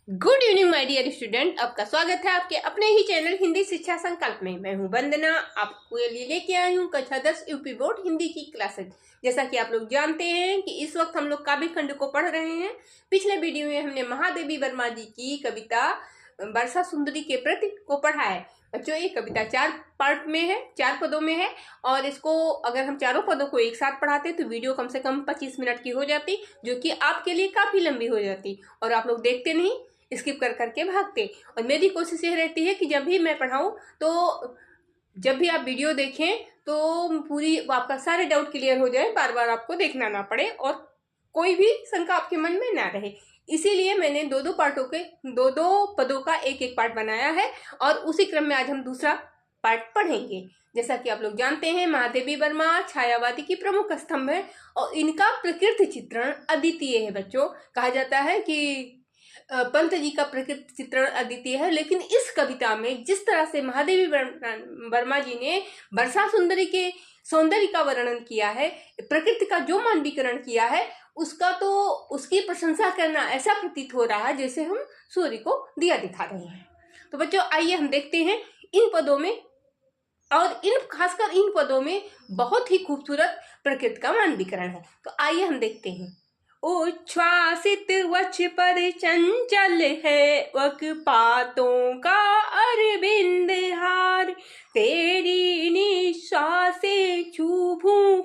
Good evening my dear student. आपका स्वागत है आपके अपने ही चैनल हिंदी शिक्षा संकल्प में। मैं हूं वंदना, आपको लिए लेके आई हूं कक्षा 10 यूपी बोर्ड हिंदी की क्लासेस। जैसा कि आप लोग जानते हैं कि इस वक्त हम लोग काव्य खंड को पढ़ रहे हैं। पिछले वीडियो में हमने महादेवी वर्मा जी की कविता वर्षा सुंदरी के प्रति को पढ़ा है। बच्चों, ये कविता 4 पार्ट में है, 4 पदों में है, और इसको अगर हम चारों पदों को एक साथ पढ़ाते तो वीडियो कम से कम 25 मिनट की हो जाती, जो कि आपके लिए काफी लंबी हो जाती, और आप लोग देखते नहीं, स्किप कर करके भागते। और मेरी कोशिश यह रहती है कि जब भी मैं पढ़ाऊं तो जब भी आप वीडियो देखें तो पूरी आपका सारे डाउट क्लियर हो जाए, बार बार आपको देखना ना पड़े और कोई भी शंका आपके मन में ना रहे। इसीलिए मैंने दो पार्टों के दो पदों का एक पार्ट बनाया है, और उसी क्रम में आज हम दूसरा पार्ट पढ़ेंगे। जैसा कि आप लोग जानते हैं, महादेवी वर्मा छायावादी की प्रमुख स्तंभ है और इनका प्रकृति चित्रण अद्वितीय है। बच्चों, कहा जाता है कि पंत जी का प्रकृति चित्रण अद्वितीय है, लेकिन इस कविता में जिस तरह से महादेवी वर्मा जी ने वर्षा सुंदरी के सौंदर्य का वर्णन किया है, प्रकृति का जो मानवीकरण किया है, उसका तो उसकी प्रशंसा करना ऐसा प्रतीत हो रहा है जैसे हम सूर्य को दिया दिखा रहे हैं। तो बच्चों, आइए हम देखते हैं इन पदों में, और खासकर इन पदों में बहुत ही खूबसूरत प्रकृति का मानवीकरण है। तो आइए हम देखते हैं। उच्छ्वासित वक्ष पर चंचल है वक्पातों का अरविंद हार, तेरी निश्वासे छू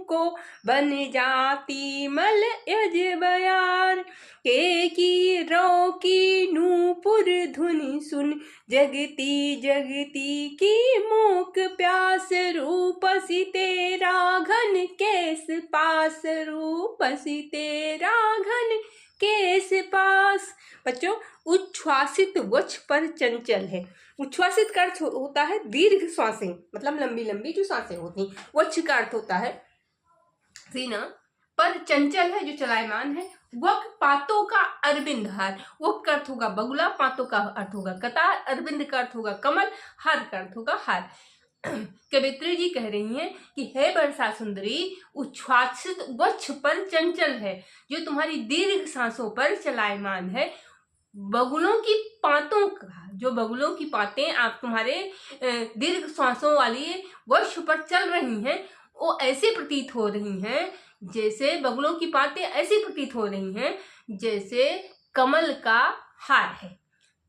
को बन जाती मल यज बयार, के रो की नूपुर धुन सुन जगती जगती की मूक प्यास, रूपसी तेरा घन केस पास, रूपसी तेरा घन केस पास। बच्चों, उच्छ्वासित वक्ष पर चंचल है। उच्छ्वासित का अर्थ होता है दीर्घ श्वासें, मतलब लंबी लंबी जो सांसें होती। वक्ष का अर्थ होता है सीना, पर चंचल है जो चलायमान है। वक पातों का अरविंद हार, वक का अर्थ होगा बगुला, पातों का अर्थ होगा कतार, अरविंद का अर्थ होगा कमल, हार का अर्थ होगा हार। कवित्री जी कह रही हैं कि हे वर्षा सुंदरी, उच्छ्वासित वक्ष पर चंचल है, जो तुम्हारी दीर्घ सांसों पर चलायमान है। बगुलों की पातों का, जो बगुलों की पातें आप तुम्हारे दीर्घ सांसों वाली वक्ष पर चल रही हैं, वो ऐसे प्रतीत हो रही हैं जैसे बगुलों की पातें ऐसी प्रतीत हो रही हैं जैसे कमल का हार है।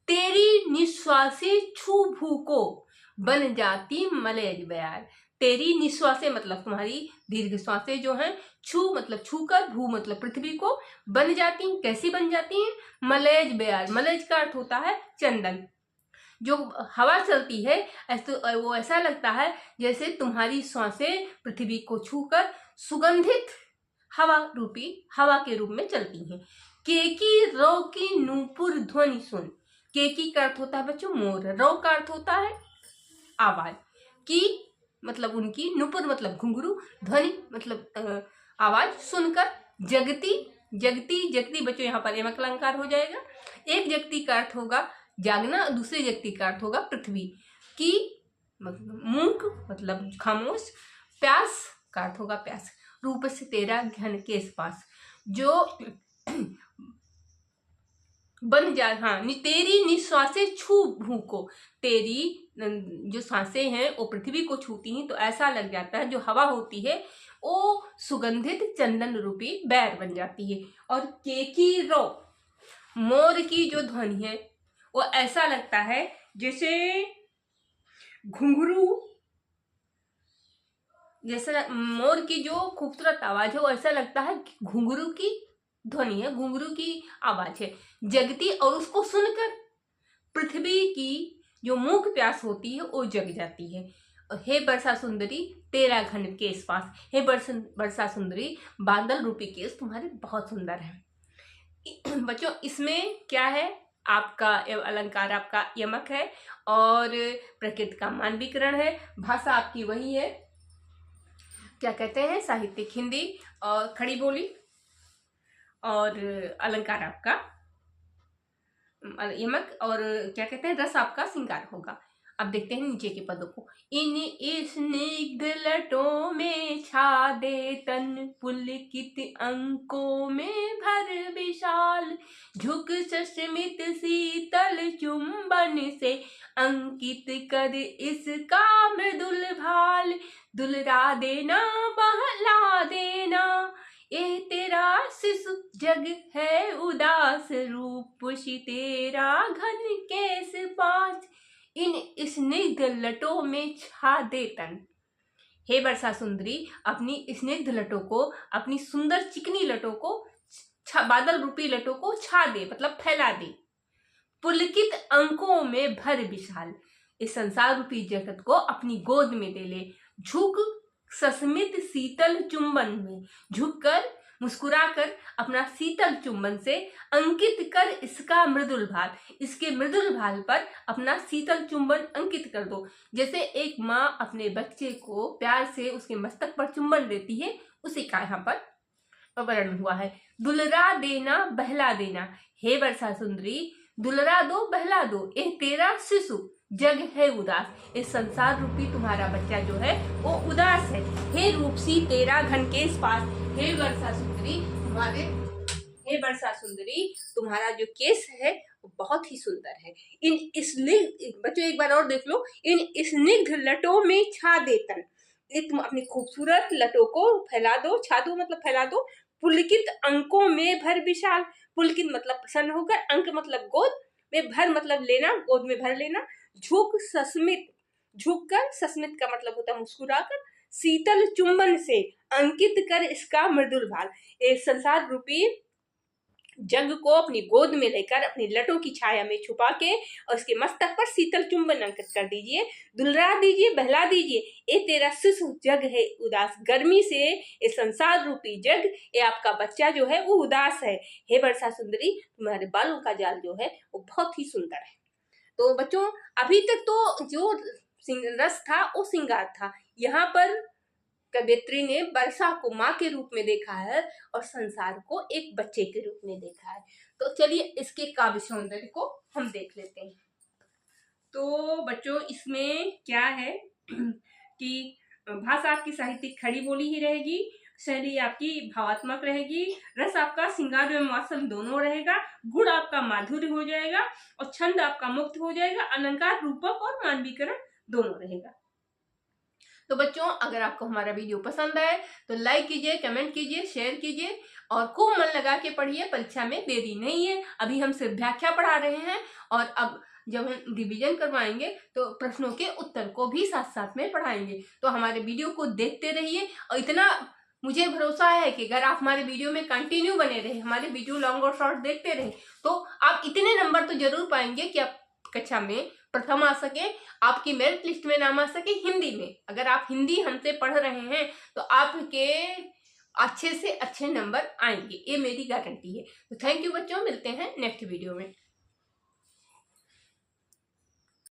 तेरी निश्वासे छू भू को बन जाती मलयज बयार। तेरी निश्वासे मतलब तुम्हारी दीर्घ श्वासें जो हैं, छू मतलब छूकर, भू मतलब पृथ्वी को, बन जाती, कैसी बन जाती हैं? मलयज बयार। मलयज का अर्थ होता है चंदन। जो हवा चलती है वो ऐसा लगता है जैसे तुम्हारी सांसें पृथ्वी को छूकर सुगंधित हवा के रूप में चलती हैं। केकी रो की नूपुर ध्वनि सुन। केकी का अर्थ होता है बच्चों मोर, रो का अर्थ होता है आवाज, की मतलब उनकी, नुपुर मतलब घुंघरू, ध्वनि मतलब आवाज, सुनकर जगती जगती जगती। बच्चों, यहाँ पर यमक अलंकार हो जाएगा। एक जगती का अर्थ होगा जागना, दूसरे व्यक्ति का अर्थ होगा पृथ्वी की, मतलब मूक मतलब खामोश, प्यास का अर्थ होगा प्यास, रूप से तेरा घन केस पास, जो बन जा, हाँ, तेरी निश्वासे छू भू को, तेरी जो सांसें हैं वो पृथ्वी को छूती हैं तो ऐसा लग जाता है, जो हवा होती है वो सुगंधित चंदन रूपी बैर बन जाती है। और केकी रो, मोर की जो ध्वनि है वो ऐसा लगता है जैसे घुंघरू, जैसे मोर की जो खूबसूरत आवाज है वो ऐसा लगता है घुंघरू की ध्वनि है, घुंघरू की आवाज है, जगती, और उसको सुनकर पृथ्वी की जो मूक प्यास होती है वो जग जाती है। हे वर्षा सुंदरी तेरा घन केस पास, हे वर्षा सुंदरी बादल रूपी केस तुम्हारे बहुत सुंदर है। बच्चों, इसमें क्या है? आपका अलंकार आपका यमक है और प्रकृति का मानवीकरण है। भाषा आपकी वही है, क्या कहते हैं, साहित्यिक हिंदी और खड़ी बोली, और अलंकार आपका यमक, और क्या कहते हैं, रस आपका श्रृंगार होगा। अब देखते हैं नीचे के पदों को। इन स्निग्ध लटों में छा दे तन, पुलकित अंकों में भर विशाल, झुक सस्मित सी शीतल चुंबन से अंकित कर इसका मृदुल भाल। दुलरा देना बहला देना ये तेरा शिशु जग है उदास, रूप तेरा घन केस पास इन स्निग्ध लटों में छा दे तन। हे वर्षा सुंदरी, अपनी स्निग्ध लटों को, अपनी सुंदर चिकनी लटों को, बादल रूपी लटों को छा दे, मतलब फैला दे। पुलकित अंकों में भर विशाल, इस संसार रूपी जगत को अपनी गोद में दे ले। झुक सस्मित शीतल चुंबन में, झुककर मुस्कुराकर अपना शीतल चुंबन से अंकित कर इसका मृदुल भाल, इसके मृदुल भाल पर अपना शीतल चुंबन अंकित कर दो। जैसे एक माँ अपने बच्चे को प्यार से उसके मस्तक पर चुंबन देती है, उसी का यहाँ पर वर्णन हुआ है। दुलरा देना बहला देना, हे वर्षा सुंदरी, दुलरा दो बहला दो ये तेरा शिशु जग है उदास, इस संसार रूपी तुम्हारा बच्चा जो है वो उदास है। हे रूपसी तेरा घन केस पास, हे वर्षा सुंदरी तुम्हारा जो केस है वो बहुत ही सुंदर है। इन स्निग्ध, बच्चों एक बार और देख लो, इन स्निग्ध लटों में छा दे तन, तुम अपनी खूबसूरत लटों को फैला दो, छा दो मतलब फैला दो। पुलकित अंकों में भर विशाल, पुलकित मतलब प्रसन्न होकर, अंक मतलब गोद में, भर मतलब लेना, गोद में भर लेना। झुक सस्मित, झुक कर, सस्मित का मतलब होता है मुस्कुराकर, शीतल चुंबन से अंकित कर इसका मृदुल भाल, एक संसार रूपी जग को अपनी गोद में लेकर अपनी लटों की छाया में छुपा के और उसके मस्तक पर शीतल चुंबन अंकित कर दीजिए। दुलरा दीजिए बहला दीजिए ये तेरा शिशु जग है उदास, गर्मी से ये संसार रूपी जग, ये आपका बच्चा जो है वो उदास है। हे वर्षा सुंदरी, तुम्हारे बालों का जाल जो है वो बहुत ही सुंदर है। तो बच्चों अभी तक तो जो रस था वो श्रृंगार था, यहाँ पर कवयित्री ने वर्षा को माँ के रूप में देखा है और संसार को एक बच्चे के रूप में देखा है। तो चलिए इसके काव्य सौंदर्य को हम देख लेते हैं। तो बच्चों इसमें क्या है कि भाषा आपकी साहित्यिक खड़ी बोली ही रहेगी, शैली आपकी भावात्मक रहेगी, रस आपका श्रृंगार एवं वात्सल्य दोनों रहेगा, गुण आपका माधुर्य हो जाएगा और छंद आपका मुक्त हो जाएगा, अलंकार रूपक और मानवीकरण दोनों रहेगा। तो बच्चों अगर आपको हमारा वीडियो पसंद आए तो लाइक कीजिए, कमेंट कीजिए, शेयर कीजिए और खूब मन लगा के पढ़िए। परीक्षा में देरी नहीं है, अभी हम सिर्फ व्याख्या पढ़ा रहे हैं और अब जब हम रिवीजन करवाएंगे तो प्रश्नों के उत्तर को भी साथ साथ में पढ़ाएंगे। तो हमारे वीडियो को देखते रहिए और इतना मुझे भरोसा है कि अगर आप हमारे वीडियो में कंटिन्यू बने रहे, हमारे वीडियो लॉन्ग और शॉर्ट देखते रहे, तो आप इतने नंबर तो जरूर पाएंगे कि आप कक्षा में प्रथम आ सके, आपकी मेरिट लिस्ट में नाम आ सके हिंदी में। अगर आप हिंदी हमसे पढ़ रहे हैं तो आपके अच्छे से अच्छे नंबर आएंगे, ये मेरी गारंटी है। तो थैंक यू बच्चों, मिलते हैं नेक्स्ट वीडियो में।